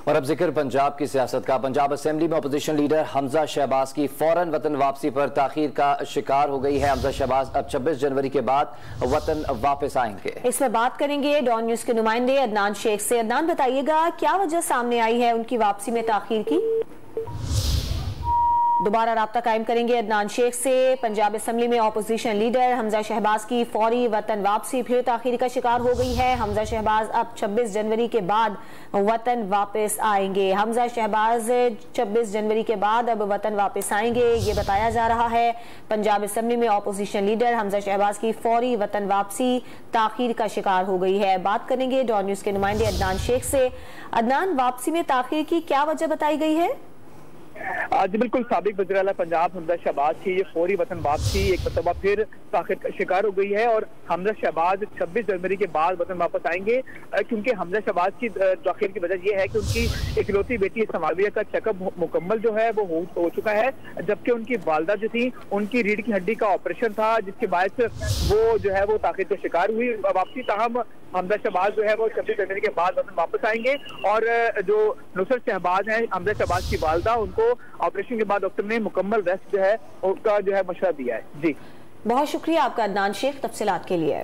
और अब जिक्र पंजाब की सियासत का। पंजाब असेंबली में अपोजिशन लीडर हमजा शहबाज की फौरन वतन वापसी पर ताखीर का शिकार हो गई है। हमजा शहबाज अब 26 जनवरी के बाद वतन वापस आएंगे। इसमें बात करेंगे डॉन न्यूज के नुमाइंदे अदनान शेख से। अदनान, बताइएगा क्या वजह सामने आई है उनकी वापसी में ताखीर की? दोबारा राब्ता कायम करेंगे अदनान शेख से। पंजाब असेंबली में अपोजिशन लीडर हमजा शहबाज की फौरी वतन वापसी फिर ताखीर का शिकार हो गई है। हमजा शहबाज अब 26 जनवरी के बाद वतन वापस आएंगे। हमजा शहबाज 26 जनवरी के बाद अब वतन वापस आएंगे, ये बताया जा रहा है। पंजाब असेंबली में अपोजिशन लीडर हमजा शहबाज की फौरी वतन वापसी ताखीर का शिकार हो गई है। बात करेंगे डॉन न्यूज के नुमाइंदे अदनान शेख से। अदनान, वापसी में ताखीर की क्या वजह बताई गई है? जी बिल्कुल, साबिक वज़ीर आला पंजाब हमजा शहबाज की ये फौरी वतन वापसी एक मरतबा फिर ताखीर का शिकार हो गई है और हमजा शहबाज 26 जनवरी के बाद वतन वापस आएंगे, क्योंकि हमजा शहबाज की ताखीर की वजह यह है कि उनकी इकलौती बेटी समाविया का चेकअप मुकम्मल जो है वो हो चुका है, जबकि उनकी वालदा जो थी उनकी रीढ़ की हड्डी का ऑपरेशन था, जिसके बायस वो जो है वो ताखीर का शिकार हुई वापसी। ताहम हमजा शहबाज जो है वो 26 जनवरी के बाद वतन वापस आएंगे और जो नुसरत शहबाज हैं हमजा शहबाज की वालदा, उनको ऑपरेशन के बाद डॉक्टर ने मुकम्मल रेस्ट जो है उसका जो है मशवरा दिया है। जी बहुत शुक्रिया आपका अदनान शेख तफसीलात के लिए।